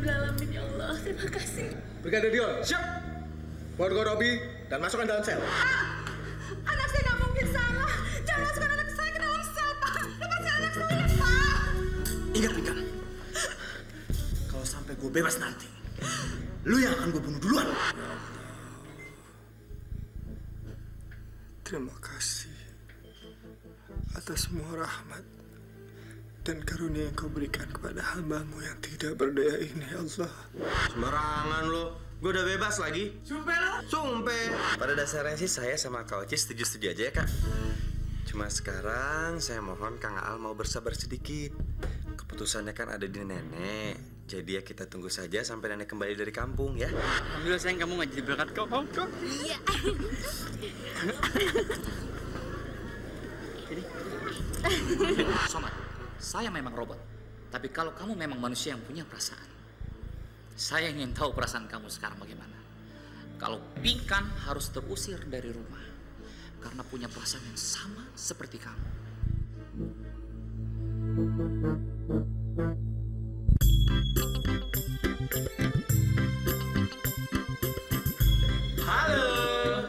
Alamin ya Allah. Terima kasih. Brigadir Dion, siap. Borgo Robi dan masukkan dalam sel. Anak saya nggak mungkin salah. Jangan masukkan anak saya ke dalam sel, Pak. Lepaskan anak saya, Pak. Ingat, Pikan. Kalau sampai gue bebas nanti, lu yang akan gue bunuh duluan. Terima kasih atas semua rahmat dan karunia yang kau berikan kepada hamba-Mu yang tidak berdaya ini, Allah. Sembarangan lo. Gue udah bebas lagi. Sumpah lo? Sumpah. Pada dasarnya sih saya sama Kak Oci setuju-setuju aja ya, Kak. Cuma sekarang saya mohon Kang Al mau bersabar sedikit. Keputusannya kan ada di nenek. Jadi ya kita tunggu saja sampai nenek kembali dari kampung ya. Alhamdulillah sayang kamu nggak jadi berangkat kok. Iya. Somad, saya memang robot. Tapi kalau kamu memang manusia yang punya perasaan, saya ingin tahu perasaan kamu sekarang bagaimana. Kalau Pinkan harus terusir dari rumah karena punya perasaan yang sama seperti kamu. Halo,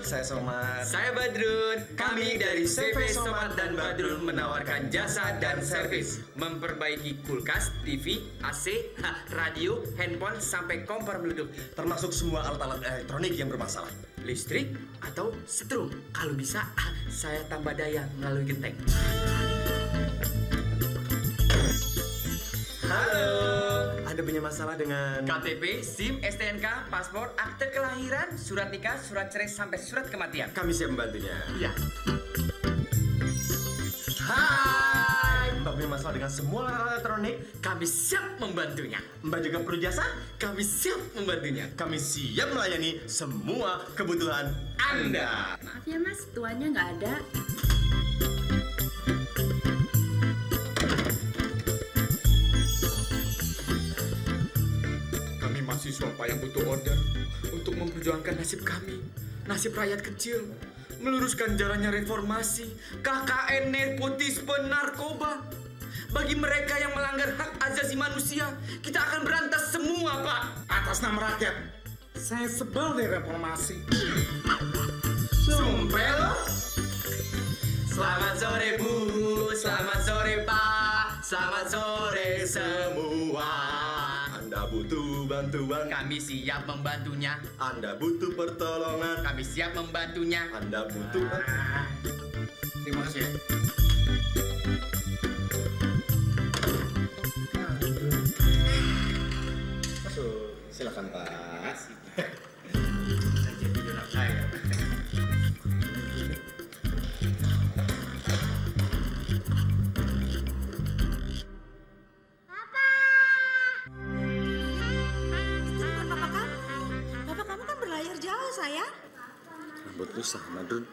saya Somad. Saya Badrun. Kami dari CV Somad dan Badrun menawarkan jasa dan servis memperbaiki kulkas, TV, AC, radio, handphone sampai kompor meleduk, Termasuk semua alat-alat elektronik yang bermasalah. listrik atau setrum. Kalau bisa, saya tambah daya melalui genteng. Halo, Anda punya masalah dengan KTP, SIM, STNK, paspor, akte kelahiran, surat nikah, surat cerai sampai surat kematian. Kami siap membantunya. Iya. Hai, Mbak punya masalah dengan semua alat elektronik. Kami siap membantunya. Mbak juga perlu jasa. Kami siap membantunya. Kami siap melayani semua kebutuhan Anda. Maaf ya Mas, tuannya nggak ada. Kami mahasiswa Pak yang butuh order untuk memperjuangkan nasib kami, nasib rakyat kecil, meluruskan jalannya reformasi, KKN, nepotisme, narkoba. Bagi mereka yang melanggar hak asasi manusia, kita akan berantas semua, Pak. Atas nama rakyat, saya sebel dari reformasi. Sumpah lo. Selamat sore Bu, selamat sore Pak, selamat sore semua. Anda butuh bantuan, Kami siap membantunya, Anda butuh pertolongan, kami siap membantunya. Anda butuh. Terima kasih ya. Masuk, silakan Pak. Jadi donor saya. Bapak kamu kan berlayar jauh, sayang. Rambut lu sama, Drun.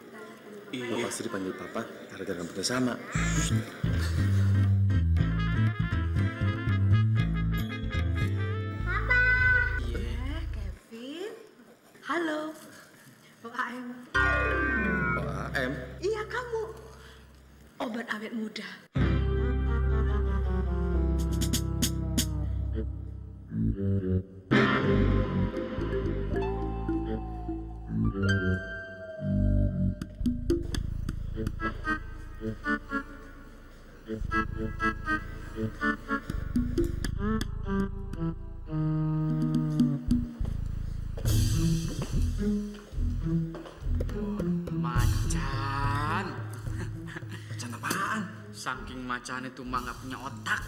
Lo pasti dipanggil Papa gara-gara rambutnya sama. Kevin. Halo. Pak AM. Pak AM. Iya kamu. Obat awet muda. Macan. Macan apaan? Saking macan itu mah nggak punya otak.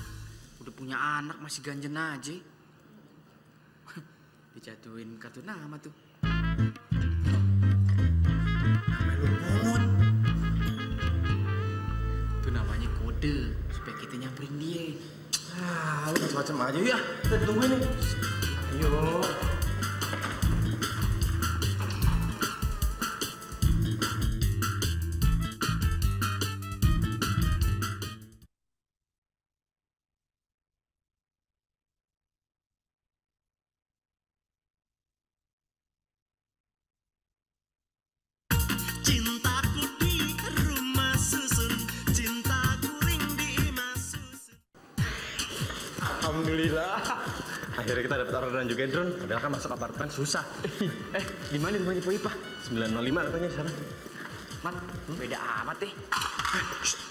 Udah punya anak masih ganjen aja. Dijatuhin kartu nama tuh. Namanya lu pungut. Itu namanya kode supaya kita nyamperin dia. Ah, lu macam-macam aja ya. Kita tungguin nih. Ayo. Cintaku di rumah susun, cintaku ring di imah susun. Alhamdulillah. Akhirnya kita dapat orderan juga, Drone. Padahal kan masuk apartemen susah. Di mana rumahnya Po Ipah? 905 katanya sana. Mat, beda amat deh.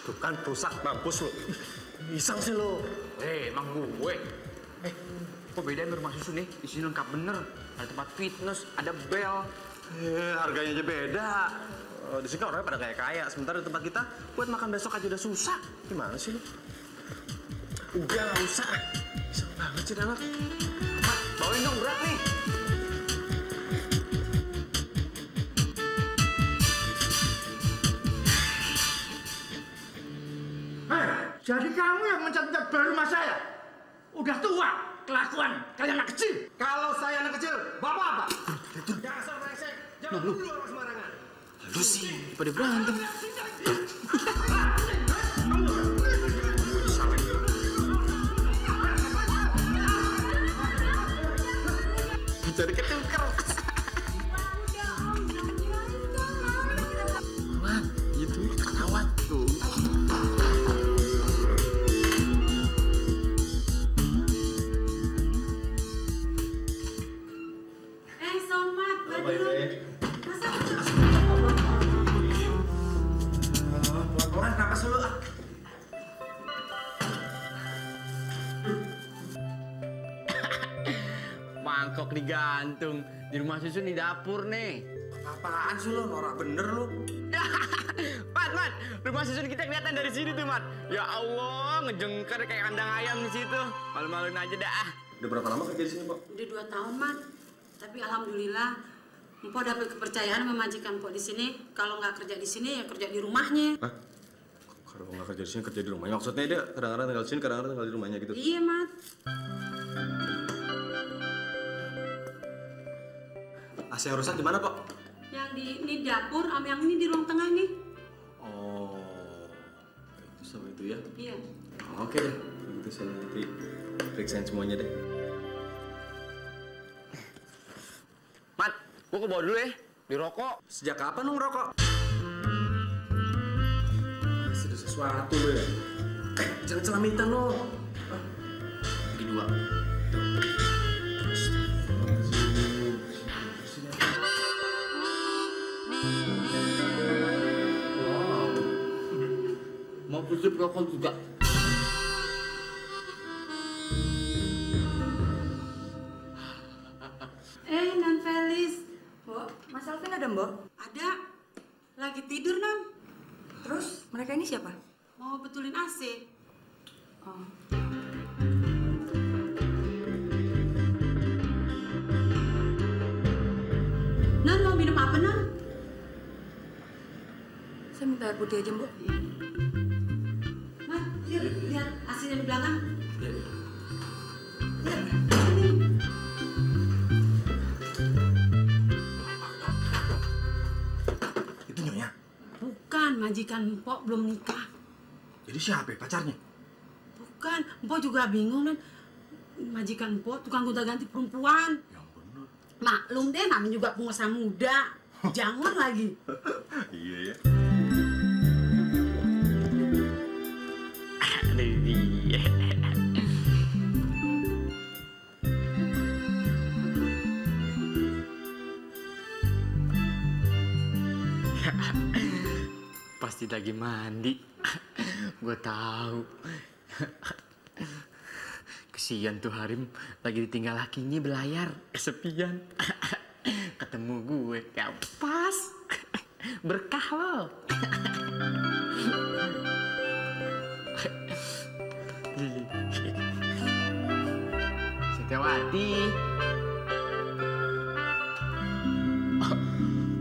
Tuh kan rusak, mampus lu. Iseng sih lu. Emang gue. Kok bedain rumah susu nih? Di sini lengkap bener. Ada tempat fitness, ada bel. Harganya aja beda. Di sini kan orangnya pada kaya-kaya. Sementara di tempat kita, buat makan besok aja udah susah. Gimana sih lu? Udah, nggak usah. Iseng banget sih, anak. Mat, bawain dong berat nih. Jadi kamu yang mencat-mencat baru rumah saya? Udah tua, kelakuan kayak anak kecil. Kalau saya anak kecil, bapak apa? Dasar brengsek, jangan dulu orang sembarangan. Lu sih, pada berantem. Jadi ketuker. Wah, itu ketawa tuh. Somat, Badrun. Masa Pelan-pelan, napas dulu ah. Mangkok digantung di rumah susun di dapur nih. Apaan sih lu, norak bener lu. Mat, rumah susun kita kelihatan dari sini tuh, Mat. Ya Allah, ngejengker kayak kandang ayam di situ. Malu-maluin aja dah. Udah berapa lama kerja di sini, Pak? udah 2 tahun, Mat. Tapi alhamdulillah, Mpok dapat kepercayaan sama majikan Mpok di sini. Kalau nggak kerja di sini, ya kerja di rumahnya. Hah? Kalau nggak kerja di sini, kerja di rumahnya. Maksudnya dia kadang-kadang tinggal di sini, kadang-kadang tinggal di rumahnya gitu. Iya, Mat. AC yang rusak di mana, Pak? Yang ini dapur, sama yang ini di ruang tengah nih. Oh, itu sama itu ya? Iya. Oke deh, begitu saya nanti periksain semuanya deh. Mat, gua ke bawah dulu ya. Di rokok. Sejak kapan lu ngerokok? Masih ada sesuatu lu ya? Jangan celamitan lu. Bagi 2. Wow. Mau tutup rokok juga. Non Felis. Mbok, Mas Alvin ada, Mbok? Ada. Lagi tidur, Non. Terus mereka ini siapa? Mau betulin AC. Oh. Non, mau minum apa, Non? Saya minta air putih aja, Mbok. Mat, lihat AC-nya di belakang. Lihat. Itu Nyonya? Bukan, majikan Mpok belum nikah. Jadi siapa ya pacarnya? Bukan, Mpok juga bingung, Non. Majikan Mpok tukang gonta-ganti perempuan. Yang bener. Maklum deh, namanya juga pengusaha muda. Jangan lagi. Iya ya. Iya. Pasti lagi mandi. Gue tahu. Kesian tuh Harim lagi ditinggal lakinya belayar kesepian. Ketemu gue kayak pas. Berkah lo. Setiawati. Oh,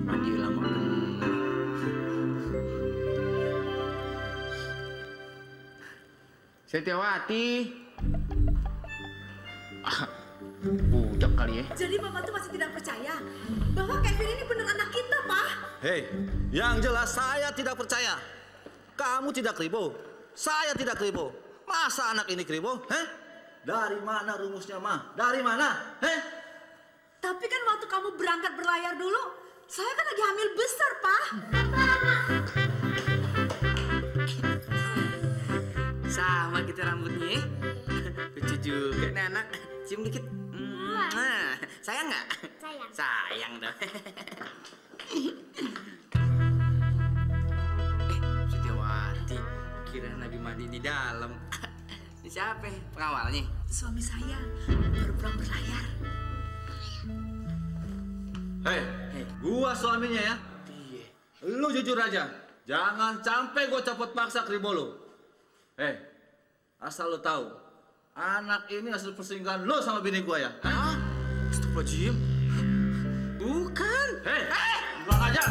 mandi lama bener. Setiawati. Budak kali ya. Jadi Bapak tuh masih tidak percaya bahwa Kevin ini bener anak kita, Pak? Hei, yang jelas saya tidak percaya. Kamu tidak kribo, saya tidak kribo. Masa anak ini kribo? Heh? Dari mana rumusnya, Ma? Dari mana? Heh? Tapi kan waktu kamu berangkat berlayar dulu, saya kan lagi hamil besar, Pak. Sama kita rambutnya. Lucu juga nih anak. cium dikit. Sayang nggak? Sayang. Sayang dong. Setiawati, kira lagi mandi di dalam. Ini siapa? Pengawalnya? Suami saya baru pulang berlayar. Hei, gua suaminya ya. Iya. Lu jujur aja. Jangan sampai gua copot paksa kribo lu. Hei, asal lu tahu, anak ini hasil perselingkuhan lu sama bini gua ya. Hah? Astagfirullahaladzim. Bukan. Hei, pulang aja.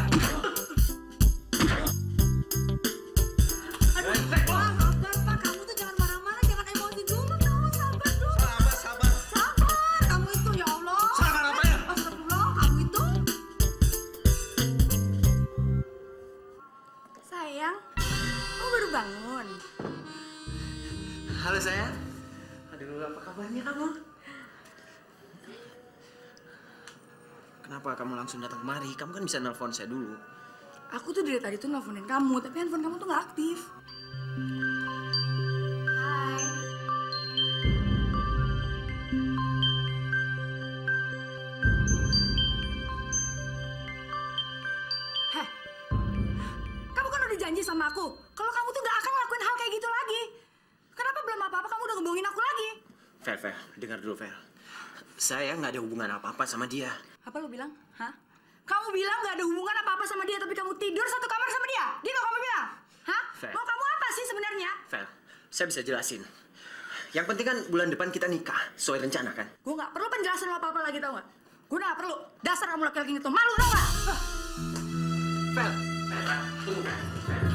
Sabar, Pak. Kamu tuh jangan marah-marah, jangan emosi dulu. Kamu sabar dulu. Sabar. Sabar, kamu itu ya Allah. Sabar apa ya? Astagfirullah, kamu itu. Sayang, kamu baru bangun. Halo sayang. Aduh, apa kabarnya kamu? Kenapa kamu langsung datang kemari? Kamu kan bisa nelpon saya dulu. Aku tuh dari tadi tuh nelfonin kamu, tapi handphone kamu tuh nggak aktif. Hai. Heh, kamu kan udah janji sama aku kalau kamu tuh nggak akan ngelakuin hal kayak gitu lagi. Kenapa belum apa-apa kamu udah ngebohongin aku lagi? Fel, dengar dulu Fel. Saya nggak ada hubungan apa-apa sama dia. Apa lu bilang? Hah? Kamu bilang nggak ada hubungan apa-apa sama dia, tapi kamu tidur satu kamar sama dia? Gitu kamu bilang? Hah? Fel. Mau kamu apa sih sebenarnya? Fel, saya bisa jelasin. Yang penting kan bulan depan kita nikah, sesuai rencana kan? Gue nggak perlu penjelasan apa-apa lagi, tau nggak? Gue nggak perlu. Dasar kamu laki-laki itu malu, tau nggak? Fel, tunggu.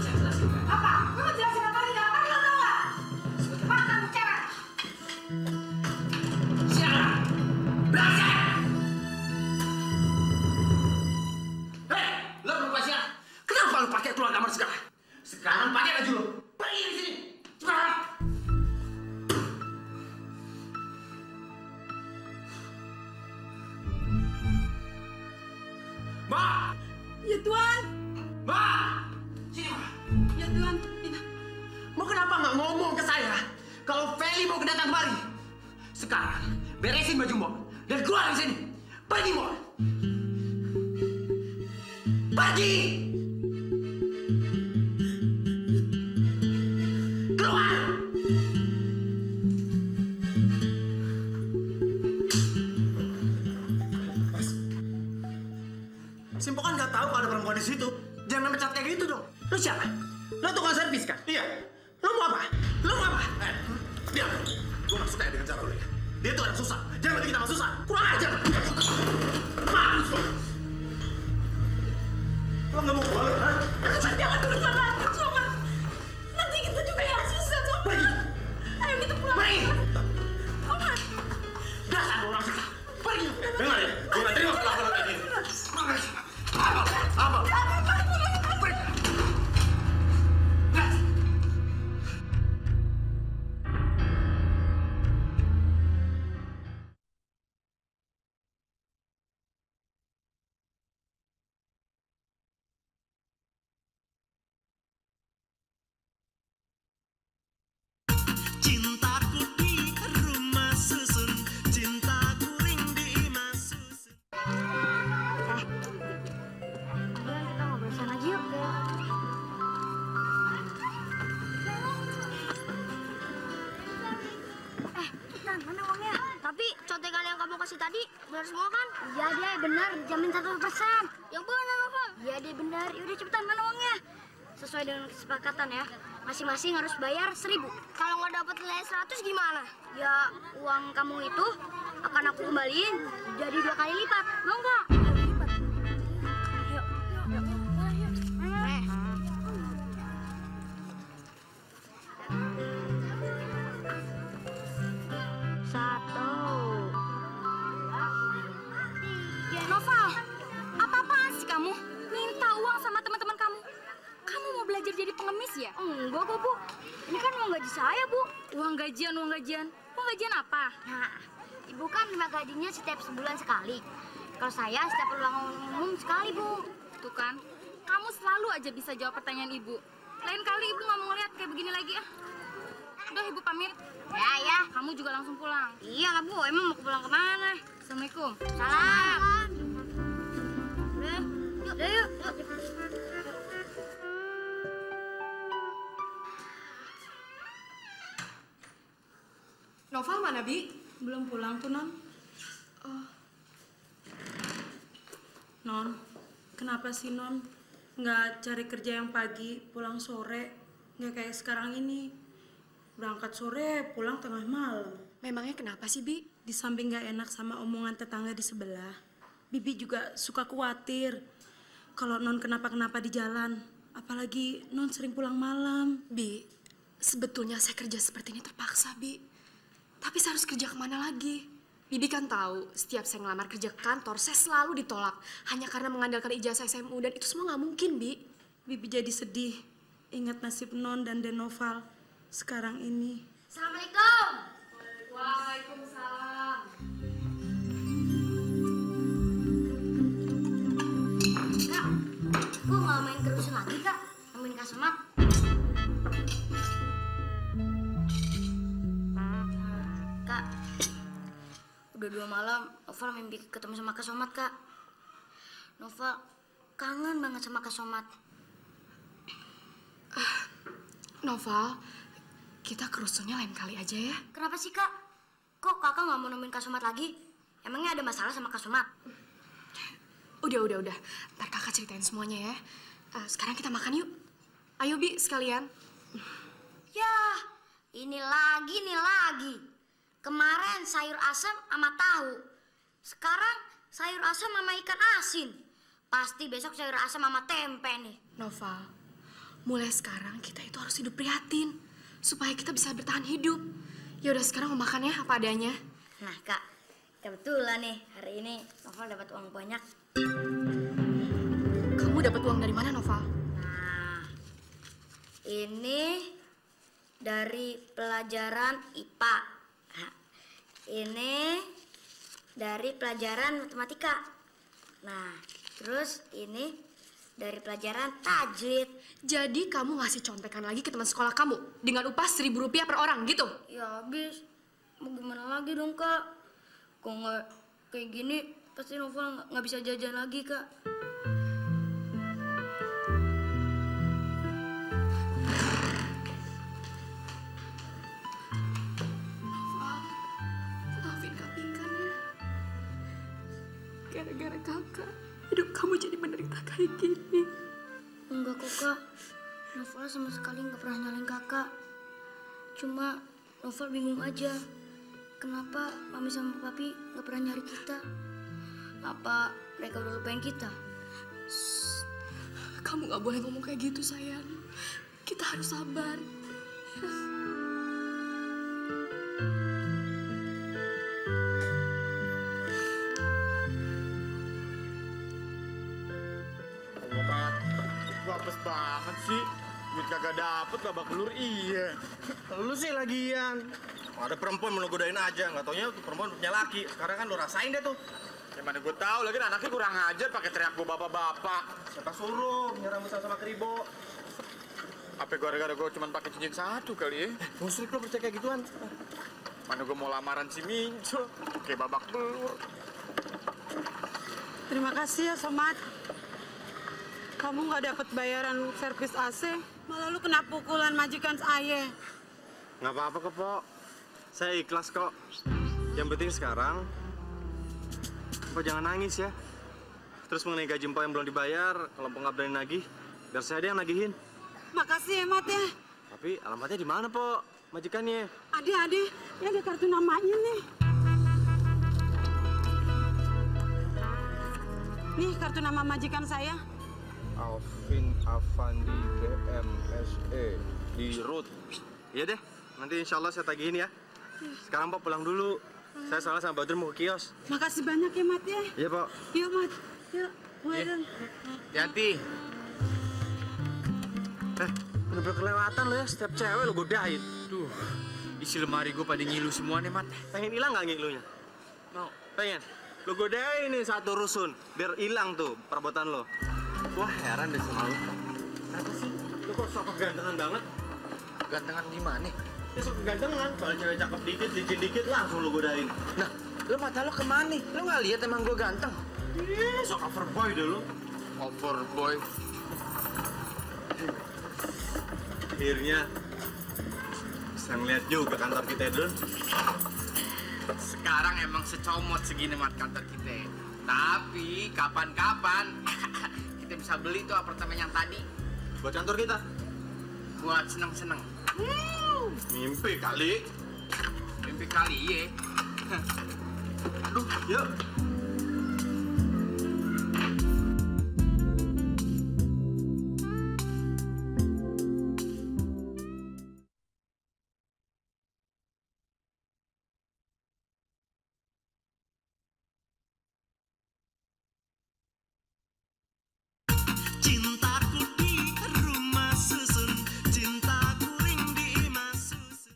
Saya jelasin. Apa? Lu mau jelasin apa lagi? Apa lu tau nggak? Makan cewek. Siapa? Berasik! Hei, lo berubah siapa? Kenapa lo pakai keluar kamar segala? Sekarang pakai baju lo. Pergi dari sini. Cepat. Ma! Ya Tuhan. Ma! Sini, Ma. Ya Tuhan. Mau kenapa nggak ngomong ke saya kalau Feli mau kedatang kemari? Sekarang beresin baju Mo dan keluar dari sini. Pergi Mo. Pergi. Keluar. Simpo kan nggak tahu kalau ada perempuan di situ. Jangan mecat kayak gitu dong. Lu siapa? Lu tukang servis kan? Iya. Lu mau apa? Lu mau apa? Diam. Gue nggak suka ya dengan cara lu ya. Dia tuh orang susah. Jangan bikin kita susah. Kurang ajar. Mampus lu. Lo nggak mau keluar? Jangan berusaha lagi, coba. Nanti kita juga yang susah, coba. Pergi. Ayo kita pulang. Pergi. Coba. Dasar orang susah. Pergi. Dengar ya. Gue nggak terima perlakuan kayak gini. Apa? Cintaku di rumah susun, cintaku ring di imah susun. Kita ngobrol sana aja yuk. Tan, mana uangnya? Tapi contekan yang kamu kasih tadi benar semua kan? Iya deh, benar. Jamin 100%. Yang benar, Nova. Iya deh, benar. Yaudah cepetan, mana uangnya? Sesuai dengan kesepakatan ya, masing-masing harus bayar 1.000. Kalau nggak dapat nilai 100 gimana? Ya, uang kamu itu akan aku kembaliin jadi 2 kali lipat. Mau nggak? Yuk. Satu. Nova, apa-apaan sih kamu? Minta uang sama teman-teman kamu. Kamu mau belajar jadi pengemis ya? Enggak kok, Bu. Ini kan uang gaji saya, Bu. Uang gajian. Uang gajian apa? Nah, Ibu kan terima gajinya setiap sebulan sekali. Kalau saya setiap ulang umum sekali, Bu. Tuh kan, kamu selalu aja bisa jawab pertanyaan ibu. Lain kali ibu nggak mau ngeliat kayak begini lagi ah. Udah ibu pamit. Ya. Kamu juga langsung pulang. Iya lah, Bu. Emang mau pulang kemana? Assalamualaikum. Salam. Yuk. Noval mana, Bi? Belum pulang tuh, Non. Oh. Non, kenapa sih, Non? Nggak cari kerja yang pagi, pulang sore. Nggak kayak sekarang ini. Berangkat sore, pulang tengah malam. Memangnya kenapa sih, Bi? Di samping nggak enak sama omongan tetangga di sebelah, Bibi juga suka khawatir kalau Non kenapa-kenapa di jalan. Apalagi Non sering pulang malam. Bi, sebetulnya saya kerja seperti ini terpaksa, Bi. Tapi saya harus kerja kemana lagi? Bibi kan tahu, setiap saya ngelamar kerja ke kantor, saya selalu ditolak. Hanya karena mengandalkan ijazah SMU, dan itu semua nggak mungkin, Bi. Bibi jadi sedih, ingat nasib Non dan Denoval sekarang ini. Assalamualaikum. Waalaikumsalam. Kak, kok nggak main ke rusun lagi, Kak? Nemuin Kak Somad. Kak, udah 2 malam Noval mimpi ketemu sama Kak Somad, Kak. Noval kangen banget sama Kak Somad. Noval, kita ke rusunnya lain kali aja ya. Kenapa sih, Kak? Kok kakak nggak mau nemuin Kak Somad lagi? Emangnya ada masalah sama Kak Somad? Udah. Ntar kakak ceritain semuanya ya. Sekarang kita makan yuk. Ayo, Bi, sekalian. Yah, ini lagi. Kemarin sayur asam sama tahu. Sekarang sayur asam sama ikan asin. Pasti besok sayur asam sama tempe nih. Noval, mulai sekarang kita itu harus hidup prihatin. Supaya kita bisa bertahan hidup. Ya udah, sekarang mau makan ya apa adanya. Nah, Kak, kebetulan nih hari ini Noval dapat uang banyak. Kamu dapat uang dari mana, Noval? Nah, ini dari pelajaran IPA. Nah, ini dari pelajaran matematika. Nah, terus ini dari pelajaran tajwid. Jadi kamu ngasih contekan lagi ke teman sekolah kamu dengan upah Rp1.000 per orang gitu? Ya habis. Mau gimana lagi dong, Kak? Kok nggak kayak gini, pasti Noval nggak bisa jajan lagi, Kak. Noval, maafin Kak Pinkan ya. Gara-gara kakak, hidup kamu jadi menderita kayak gini. Enggak kok, Kak. Noval sama sekali nggak pernah nyalain kakak. Cuma Noval bingung aja. Kenapa Mami sama Papi nggak pernah nyari kita? Apa mereka udah lupain kita? Shh. Kamu nggak boleh ngomong kayak gitu, sayang. Kita harus sabar. Apes banget sih. Duit kagak dapet, babak belur iya. Lu sih lagian. Ada perempuan mau godain aja, nggak taunya tuh perempuan punya laki. Sekarang kan lu rasain deh tuh. Ya mana gue tahu lagi anaknya kurang ajar pakai teriak gue bapak-bapak. Siapa suruh nyerang besar sama keribo? Apa gara-gara gue cuma pakai cincin satu kali ya? Musrik lo percaya kayak gituan. Mana gue mau lamaran si Minco, kayak babak belur. Terima kasih ya, Somad. Kamu nggak dapat bayaran servis AC, malah lu kena pukulan majikan saya. Nggak apa-apa kok, Pok. Saya ikhlas kok. Yang penting sekarang, Pok jangan nangis ya. Terus mengenai gaji Pok yang belum dibayar, kalau Pok nggak berani nagih, biar saya aja yang nagihin. Makasih ya, Mat ya. Tapi alamatnya di mana, Pok? Majikannya? Ade, ya ada kartu namanya nih. Nih kartu nama majikan saya. Alvin Avandi BMSE di Root. Iya deh, nanti insya Allah saya tagihin ya. Sekarang Pak pulang dulu. Saya soalnya sama Badrun mau ke kios. Makasih banyak ya, Mat ya. Iya, Pak. Yuk, Mat. Yuk, mulai dong. Hati-hati. Bener-bener kelewatan lo ya, setiap cewek lo godain. Duh, isi lemari gue pada ngilu semua nih, Mat. Pengen hilang nggak ngilunya? Mau. Pengen? Lo godain nih satu rusun, biar hilang tuh perabotan lo. Wah, heran deh sama lo. Kenapa sih? Lo kok sok kegantengan banget? Gantengan gimana? Ya suka kegantengan. Kalau cewek cakep dikit, licin dikit, langsung lu godain. Nah, lu mata lu kemana nih? Lu nggak lihat emang gue ganteng? Ih, sok overboy deh lu. Overboy. Akhirnya bisa ngeliat juga kantor kita, Dun. Sekarang emang secomot segini mat kantor kita. Tapi kapan-kapan kita bisa beli tuh apartemen yang tadi. Buat kantor kita? Buat seneng-seneng. Mimpi kali. Mimpi kali, ye. Aduh, yuk. Cintaku di rumah susun, cintaku ring di imah susun.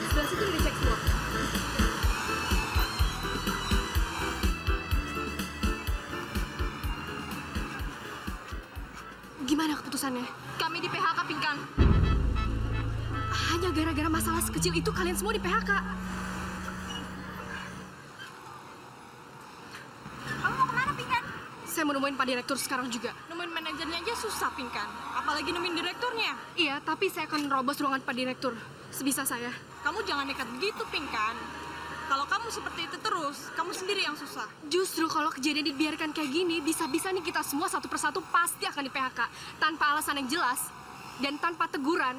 Sebelah situ udah dicek semua. Gimana keputusannya? Kami di PHK, Pinkan. Hanya gara-gara masalah sekecil itu kalian semua di PHK. Kamu mau kemana, Pinkan? Saya mau nemuin Pak Direktur sekarang juga. Nemuin manajernya aja susah, Pinkan. Apalagi nemuin direkturnya. Iya, tapi saya akan nerobos ruangan Pak Direktur. Sebisa saya. Kamu jangan nekat begitu, Pinkan. Kalau kamu seperti itu terus, kamu sendiri yang susah. Justru kalau kejadian dibiarkan kayak gini, bisa-bisa nih kita semua satu persatu pasti akan di PHK. Tanpa alasan yang jelas dan tanpa teguran,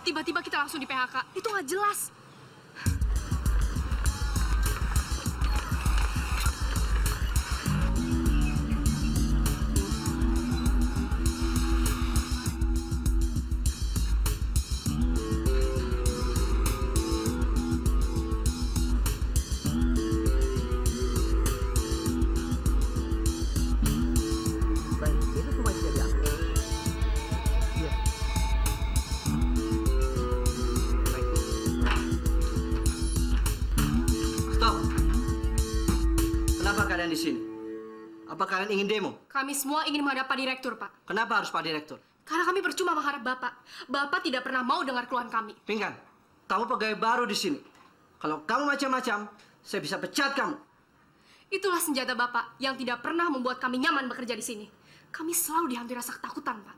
tiba-tiba kita langsung di PHK. Itu nggak jelas. Itu cuma jadi apa? Iya. Stop. Kenapa kalian di sini? Apa kalian ingin demo? Kami semua ingin menghadap Pak Direktur, Pak. Kenapa harus Pak Direktur? Karena kami percuma mengharap Bapak. Bapak tidak pernah mau dengar keluhan kami. Pingkan, kamu pegawai baru di sini. Kalau kamu macam-macam, saya bisa pecat kamu. Itulah senjata Bapak yang tidak pernah membuat kami nyaman bekerja di sini. Kami selalu dihantui rasa ketakutan, Pak.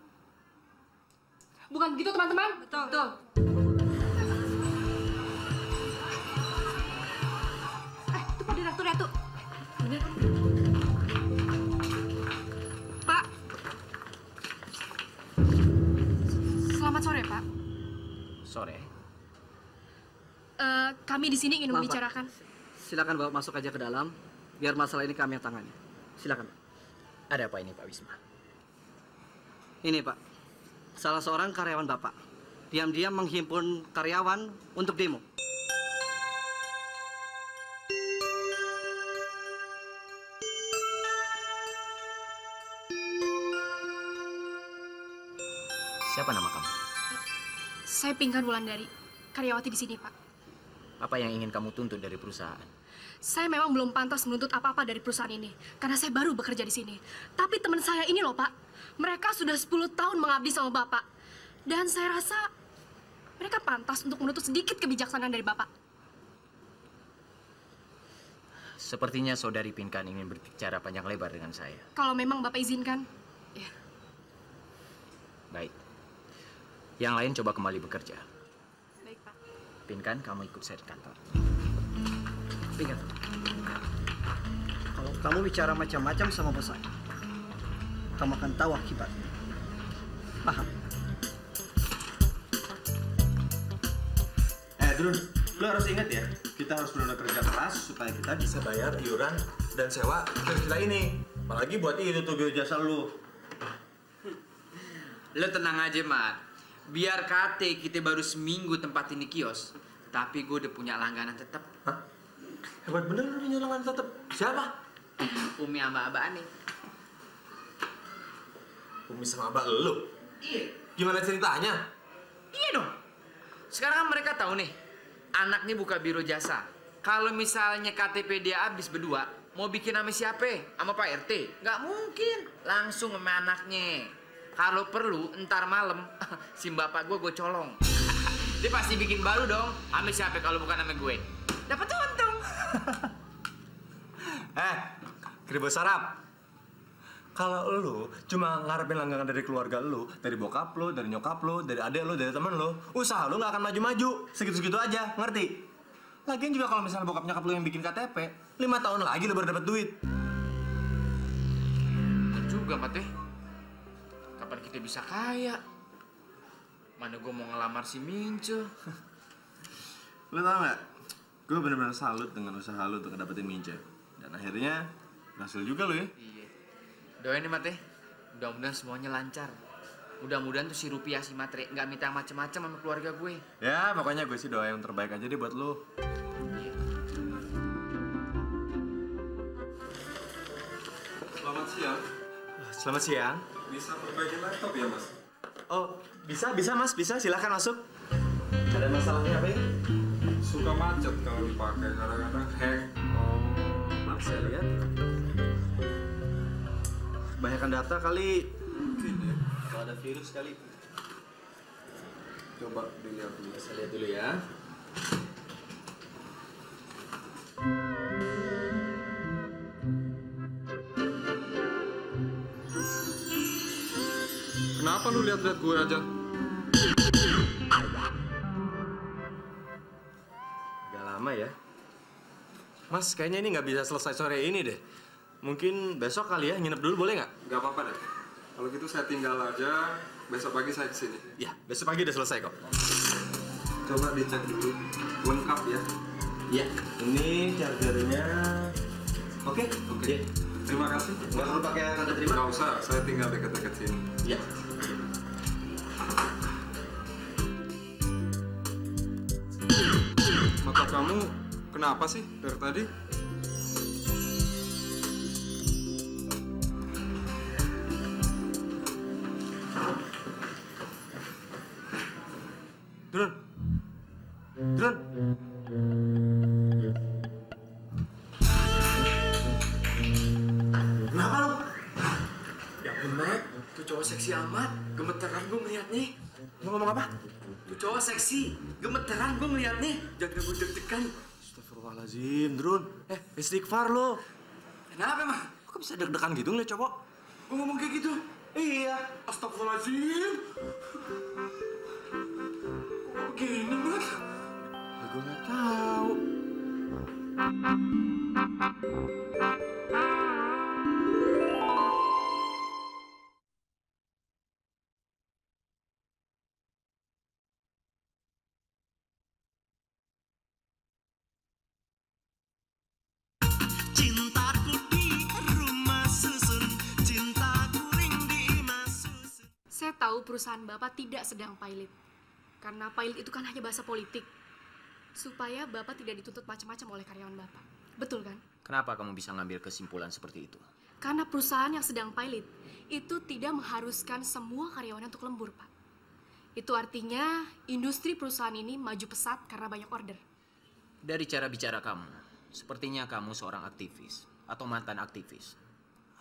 Bukan begitu, teman-teman? Betul. Itu Pak Direktur ya, tuh. Bener. Pak. Selamat sore, Pak. Sore. Kami di sini ingin Maaf, Pak. membicarakan. Silakan bawa masuk aja ke dalam, biar masalah ini kami yang tangani. Silakan. Ada apa ini, Pak Wisma? Ini Pak, salah seorang karyawan Bapak diam-diam menghimpun karyawan untuk demo. Siapa nama kamu? Saya Pinkan Wulandari, karyawati di sini, Pak. Apa yang ingin kamu tuntut dari perusahaan? Saya memang belum pantas menuntut apa-apa dari perusahaan ini, karena saya baru bekerja di sini. Tapi teman saya ini loh, Pak, mereka sudah 10 tahun mengabdi sama Bapak. Dan saya rasa mereka pantas untuk menuntut sedikit kebijaksanaan dari Bapak. Sepertinya saudari Pinkan ingin berbicara panjang lebar dengan saya. Kalau memang Bapak izinkan, ya. Baik. Yang lain coba kembali bekerja. Baik, Pak. Pinkan, kamu ikut saya di kantor. Pinkan, kalau kamu bicara macam-macam sama bos saya, kamu akan tahu akibatnya. Paham? Drun, lu harus ingat ya, kita harus benar-benar kerja keras supaya kita bisa bayar iuran dan sewa kios kita ini. Apalagi buat itu tuh biro jasa lu. Lo tenang aja, Mat. Biar kate kita baru seminggu tempat ini kios, tapi gue udah punya langganan tetap. Hah? Hebat bener lu punya langganan tetap. Siapa? Umi sama Abah nih. Umi sama Abah lu? Iya. Gimana ceritanya? Iya dong. Sekarang kan mereka tahu nih, anak nih buka biro jasa. Kalau misalnya KTP dia habis berdua, mau bikin sama siapa? Sama Pak RT? Nggak mungkin. Langsung sama anaknya. Kalau perlu, ntar malam, si bapak gue colong. Dia pasti bikin baru dong. Sama siapa kalau bukan sama gue? Dapat untung. Kribo Sarap. Kalau lu cuma ngarepin langganan dari keluarga lu, dari bokap lu, dari nyokap lu, dari adek lu, dari temen lu, usaha lu nggak akan maju-maju. Segitu-segitu aja, ngerti? Lagian juga kalau misalnya bokap nyokap lu yang bikin KTP, 5 tahun lagi lu baru dapat duit. Betul juga, Mat. Kapan kita bisa kaya? Mana gue mau ngelamar si Mince. Lu tau nggak? Gue bener-bener salut dengan usaha lu untuk dapetin Mince. Dan akhirnya berhasil juga lu ya. Iya. Doain nih, Mat. Mudah-mudahan semuanya lancar. Mudah-mudahan tuh si Rupiah si Matre nggak minta macem-macem sama keluarga gue. Ya, pokoknya gue sih doa yang terbaik aja deh buat lu. Selamat siang. Selamat siang. Bisa perbaiki laptop ya, Mas? Oh, bisa Mas. Bisa, silakan masuk. Ada masalahnya apa ya? Suka macet kalau dipakai, kadang-kadang hack. Oh, maaf saya lihat. Kebanyakan data kali. Mungkin ya. Kalau ada virus kali. Coba dilihat dulu. Saya lihat dulu ya. Kenapa lu lihat-lihat gue aja? Agak lama ya. Mas, kayaknya ini nggak bisa selesai sore ini deh. Mungkin besok kali ya, nginep dulu boleh nggak? Nggak apa-apa deh. Kalau gitu saya tinggal aja, besok pagi saya kesini. Ya, besok pagi udah selesai kok. Coba dicek dulu, lengkap ya. Iya, ini chargernya. Oke. Oke. Terima kasih. Nggak perlu pakai tanda terima? Nggak usah, saya tinggal dekat-dekat sini. Iya. Mata kamu kenapa sih dari tadi? Drun. Kenapa lu? Ya ampun, Mat. Tuh cowok seksi amat. Gemeteran gue ngeliatnya. Lu ngomong apa? Tuh cowok seksi. Gemeteran gue ngeliatnya. Jangan gue deg-degan. Astagfirullahaladzim, Drun. Istighfar lo. Kenapa, Mat? Kok bisa deg-degan gitu ngeliat cowok? Gue ngomong kayak gitu? Iya. Astagfirullahaladzim. Kok begini, Mat? Ya gue nggak tahu. Cintaku di rumah susun, cintaku ring di imah susun. Saya tahu perusahaan Bapak tidak sedang pilot. Karena pilot itu kan hanya bahasa politik. Supaya Bapak tidak dituntut macam-macam oleh karyawan Bapak. Betul kan? Kenapa kamu bisa ngambil kesimpulan seperti itu? Karena perusahaan yang sedang pilot itu tidak mengharuskan semua karyawannya untuk lembur, Pak. Itu artinya industri perusahaan ini maju pesat karena banyak order. Dari cara bicara kamu, sepertinya kamu seorang aktivis atau mantan aktivis.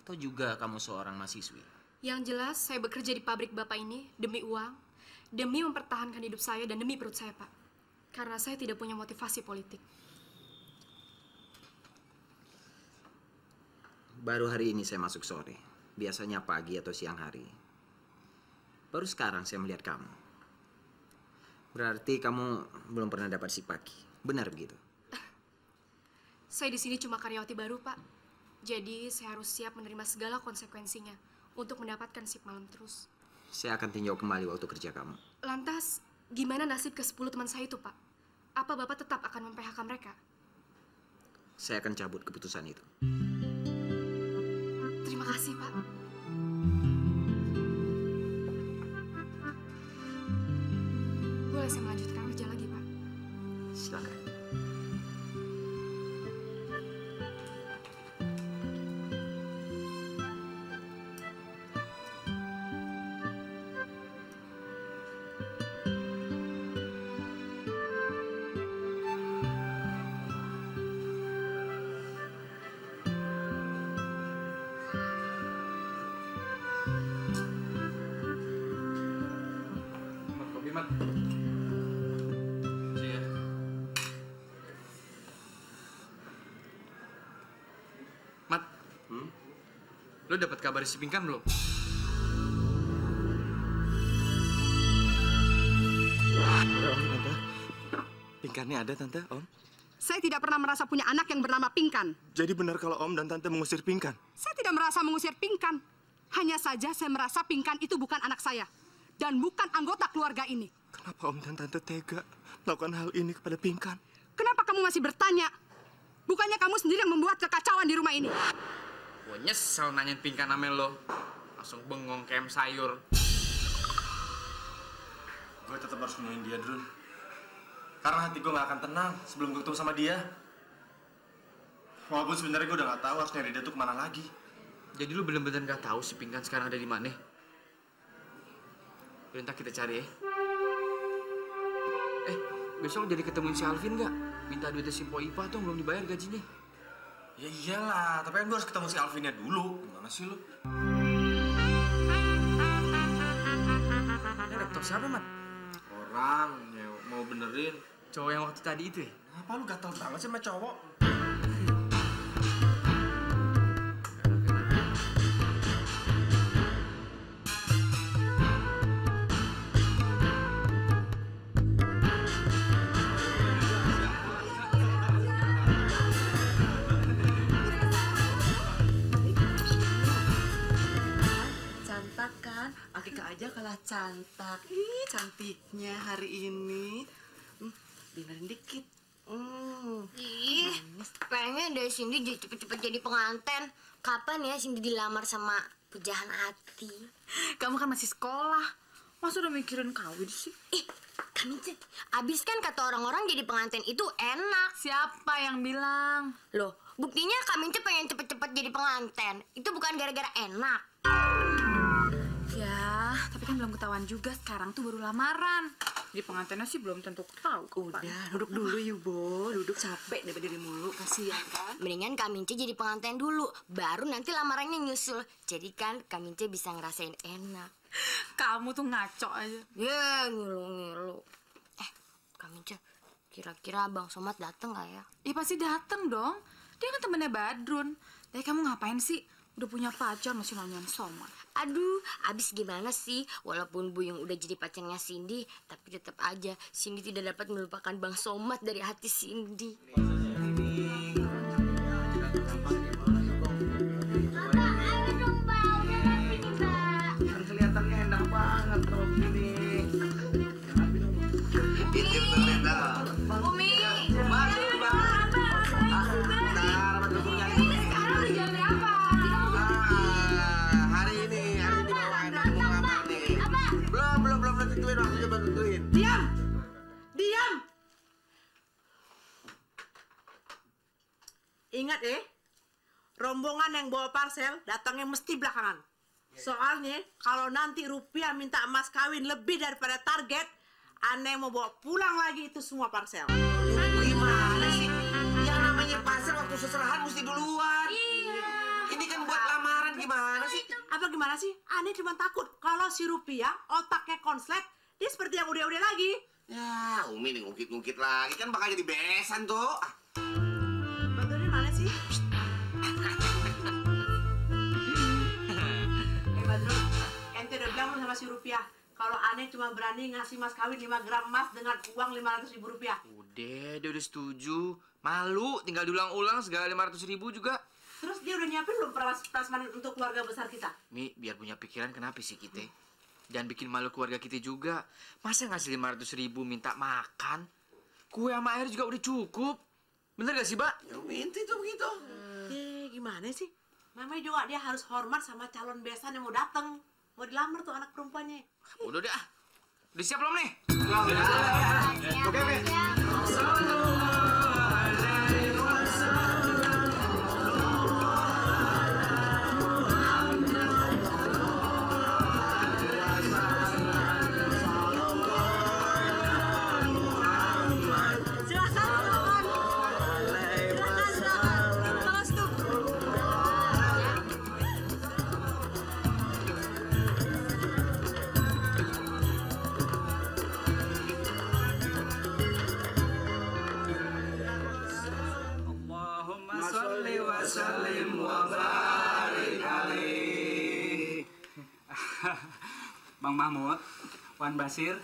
Atau juga kamu seorang mahasiswi. Yang jelas, saya bekerja di pabrik Bapak ini demi uang, demi mempertahankan hidup saya dan demi perut saya, Pak. Karena saya tidak punya motivasi politik. Baru hari ini saya masuk sore. Biasanya pagi atau siang hari. Baru sekarang saya melihat kamu. Berarti kamu belum pernah dapat si pagi. Benar begitu? Saya di sini cuma karyawati baru, Pak. Jadi saya harus siap menerima segala konsekuensinya untuk mendapatkan sip malam terus. Saya akan tinjau kembali waktu kerja kamu. Lantas, gimana nasib ke-10 teman saya itu, Pak? apa Bapak tetap akan mem-PHK mereka? Saya akan cabut keputusan itu. Terima kasih, Pak. Boleh saya melanjutkan kerja lagi, Pak? Silakan. Mat. Iya. Mat. Lo dapat kabar si Pinkan belum? Tante. Pinkannya ada, Tante, Om. Saya tidak pernah merasa punya anak yang bernama Pinkan. Jadi benar kalau Om dan Tante mengusir Pinkan? Saya tidak merasa mengusir Pinkan. Hanya saja saya merasa Pinkan itu bukan anak saya. Dan bukan anggota keluarga ini. Kenapa Om dan Tante tega melakukan hal ini kepada Pinkan? Kenapa kamu masih bertanya? Bukannya kamu sendiri yang membuat kekacauan di rumah ini? Gue nyesel nanyain Pinkan sama lo. Langsung bengong kayak sayur. Gue tetap harus nemuin dia, Drun. Karena hati gue gak akan tenang sebelum gue ketemu sama dia. Walaupun sebenarnya gue udah gak tahu harus nyari dia tuh kemana lagi. Jadi lu bener-bener gak tahu si Pinkan sekarang ada di mana? Ntar kita cari ya. Besok jadi ketemuin si Alvin nggak? Minta duitnya si Po Ipa tuh belum dibayar gajinya. Ya iyalah, tapi kan gue harus ketemu si Alvinnya dulu. Gimana sih lu? Ini laptop siapa, Mat? Orang yang mau benerin. Cowok yang waktu tadi itu ya? Apa lu gatel banget sih sama cowok? Aja kalah cantik. Ih, cantiknya hari ini. Dengerin dikit. Ih, pengen deh Cindy cepet-cepet jadi pengantin. Kapan ya Cindy dilamar sama pujahan hati? Kamu kan masih sekolah. Masa udah mikirin kawin sih? Ih, Kamince, abis kan kata orang-orang jadi pengantin itu enak. Siapa yang bilang? Loh, buktinya Kamince pengen cepet-cepet jadi pengantin. Itu bukan gara-gara enak. Ya, tapi kan belum ketahuan juga. Sekarang tuh baru lamaran. Jadi pengantinnya sih belum tentu tahu. Udah, duduk dulu Yubo. Duduk capek dari berdiri mulu. Kasihan kan? Mendingan Kamince jadi pengantin dulu. Baru nanti lamarannya nyusul. Jadi kan Kamince bisa ngerasain enak. Kamu tuh ngaco aja. Ya, ngilu-ngilu. Kamince, kira-kira Bang Somad dateng gak ya? Ya pasti dateng dong. Dia kan temennya Badrun. Tapi kamu ngapain sih? Udah punya pacar masih nanyain Somad. Aduh, abis gimana sih? Walaupun Buyung udah jadi pacarnya Cindy, tapi tetap aja Cindy tidak dapat melupakan Bang Somad dari hati Cindy. Kelihatannya enak banget roti ini. Itu ternyata. Umi, Diam! Ingat rombongan yang bawa parcel datangnya mesti belakangan. Soalnya kalau nanti Rupiah minta emas kawin lebih daripada target, aneh mau bawa pulang lagi itu semua parcel. Gimana sih? Yang namanya parcel waktu seserahan mesti duluan. Iya. Ini kan buat lamaran gimana sih? Apa gimana sih? Aneh cuma takut kalau si Rupiah otaknya konslet, dia seperti yang udah-udah lagi. Ya, Umi nih ngungkit-ngungkit lagi kan bakal jadi besan tuh. Bantuin mana sih? Badrun, ente udah bilang sama si Rupiah kalau aneh cuma berani ngasih mas kawin 5 gram emas dengan uang 500.000 rupiah. Udah, dia udah setuju. Malu, tinggal diulang-ulang segala 500.000 juga. Terus dia udah nyiapin belum prasmanan untuk keluarga besar kita? Mi, biar punya pikiran kenapa sih kita? Jangan bikin malu keluarga kita juga. Masa ngasih 500.000 minta makan? Kue sama air juga udah cukup. Bener gak sih, Mbak? Ya minta itu begitu. Gimana sih? Namanya juga dia harus hormat sama calon besan yang mau datang. Mau dilamar tuh anak perempuannya. Udah deh. Udah siap belum nih? Oke. Bang Mahmud, Wan Basir,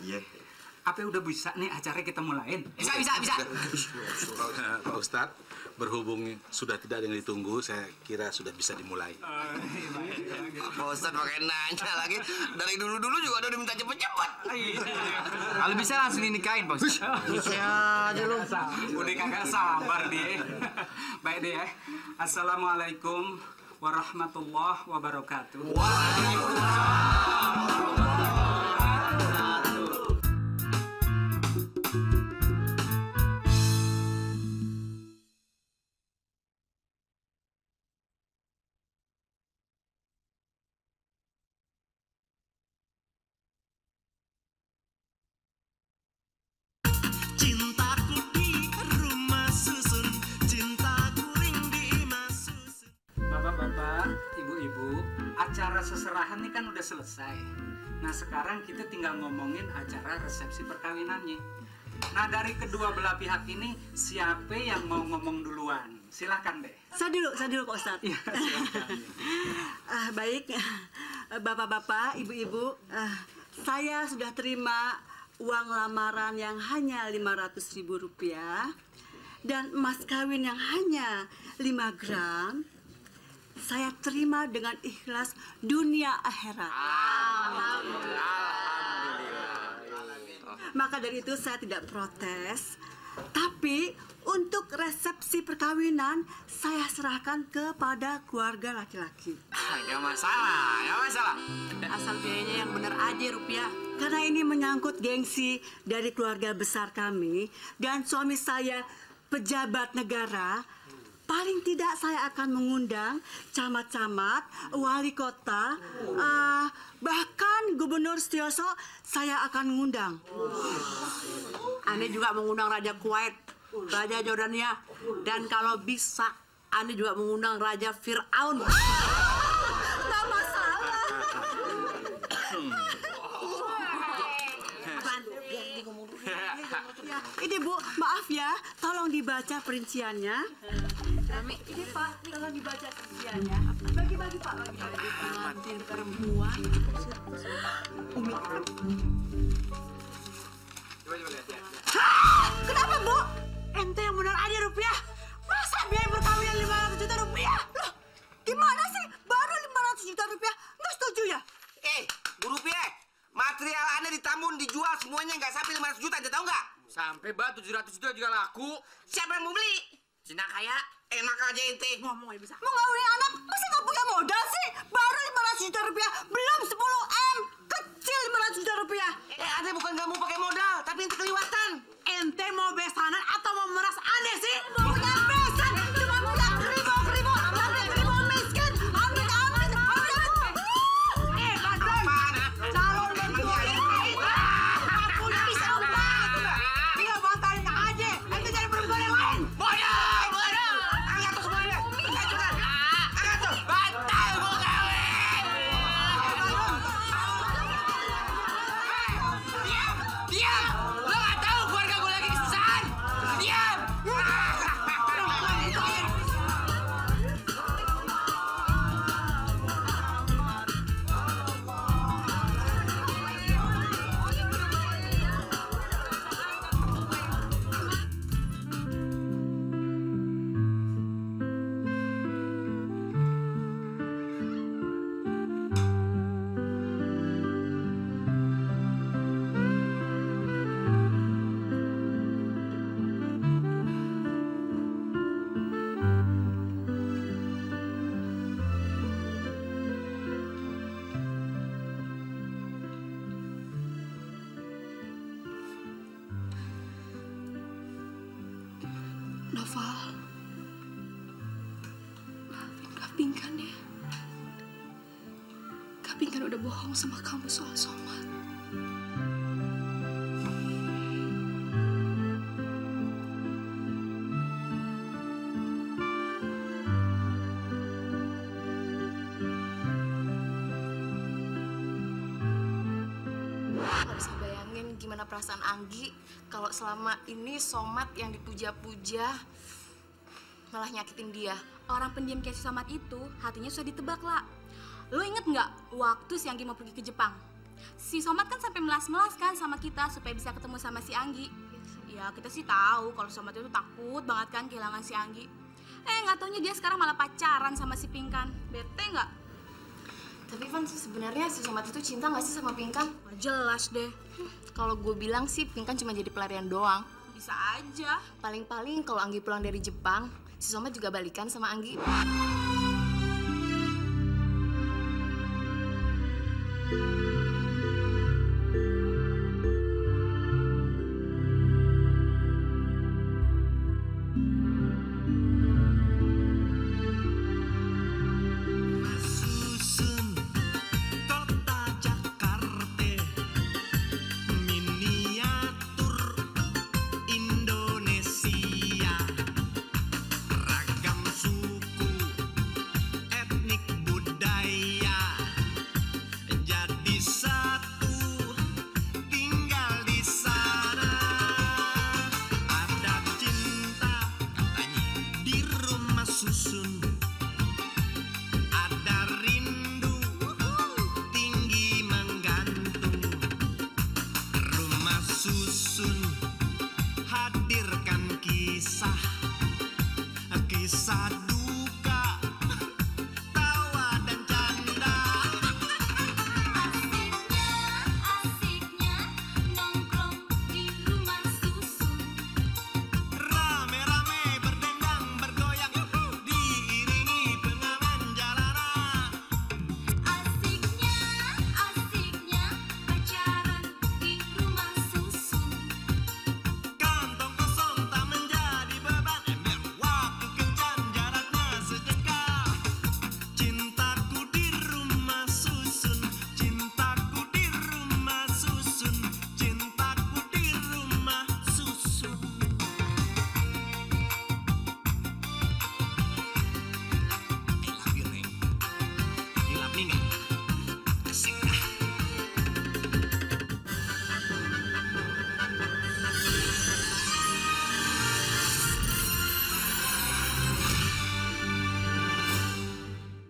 apa udah bisa nih acara kita mulain? Bisa. Pak Ustadz, berhubung sudah tidak ada yang ditunggu, saya kira sudah bisa dimulai. Pak Ustadz pakai nanya lagi. Dari dulu-dulu juga udah diminta cepet-cepet. Kalau bisa langsung dinikahin, Pak Ustadz. Bisa aja lu. Udah kagak sabar dia. Baik deh ya. Assalamualaikum warahmatullahi wabarakatuh. Cintaku di rumah susun, cintaku ring di mas susun. Bapak-bapak, ibu-ibu, acara seserahan ini kan udah selesai. Nah sekarang kita tinggal ngomongin acara resepsi perkawinannya. Nah dari kedua belah pihak ini siapa yang mau ngomong duluan? Silakan deh. Saya dulu Pak Ustadz. Iya, silakan. Baik, bapak-bapak, ibu-ibu, saya sudah terima uang lamaran yang hanya Rp500.000 dan emas kawin yang hanya 5 gram. Saya terima dengan ikhlas dunia akhirat. Maka dari itu saya tidak protes. Tapi untuk resepsi perkawinan saya serahkan kepada keluarga laki-laki. Gak masalah. Asal biayanya yang bener aja, Rupiah. Karena ini menyangkut gengsi dari keluarga besar kami dan suami saya pejabat negara, paling tidak saya akan mengundang camat-camat, wali kota, bahkan Gubernur Setioso saya akan mengundang. Ane juga mengundang Raja Kuwait, Raja Jordania, dan kalau bisa Ane juga mengundang Raja Fir'aun. Nggak masalah. Ya, ini Bu, maaf ya, tolong dibaca perinciannya. Ini Pak, tolong dibaca perinciannya. Bagi-bagi Pak, bagi-bagi. Mantin perempuan. Umi. Hah! Kenapa, Bu? Ente yang benar aja, Rupiah. Masa biaya perkawinan Rp500 juta? Loh, gimana sih? Baru Rp500 juta. Nggak setuju ya? Bu Rupiah, material Anda ditambun, dijual semuanya nggak sampai 500 juta, Anda tahu nggak? Sampai 700 juta juga laku. Siapa yang mau beli? Cina kaya, enak aja ente. Ngomong aja bisa. Mau ngawin anak, masa nggak punya modal sih? Baru Rp500 juta, belum 10 M. Kecil Rp500 juta. Anda bukan nggak mau pakai modal, tapi ente kelewatan. Ente mau besanan atau mau meras Ane sih? Mau punya besan, cuma punya kribo, tapi kribo miskin. Amin. Bandel, calon mertua ini nggak punya sobat. Dia batalin aja. Ente cari perempuan yang lain. Bodoh. Angkat tuh semuanya. Angkat tuh. Pinkan ya. Kak Pinkan udah bohong sama kamu soal Somat. Gak bisa bayangin gimana perasaan Anggi kalau selama ini Somat yang dipuja-puja malah nyakitin dia. Orang pendiam kayak si Somat itu hatinya sudah ditebak lah. Lo inget nggak waktu si Anggi mau pergi ke Jepang? Si Somat kan sampai melas-melas kan sama kita supaya bisa ketemu sama si Anggi. Ya kita sih tahu kalau Somat itu takut banget kan kehilangan si Anggi. Nggak taunya dia sekarang malah pacaran sama si Pinkan. Bete nggak? Tapi Van, sebenarnya si Somat itu cinta nggak sih sama Pinkan? Jelas deh. Kalau gue bilang sih Pinkan cuma jadi pelarian doang. Bisa aja. Paling-paling kalau Anggi pulang dari Jepang, si Somat juga balikan sama Anggi.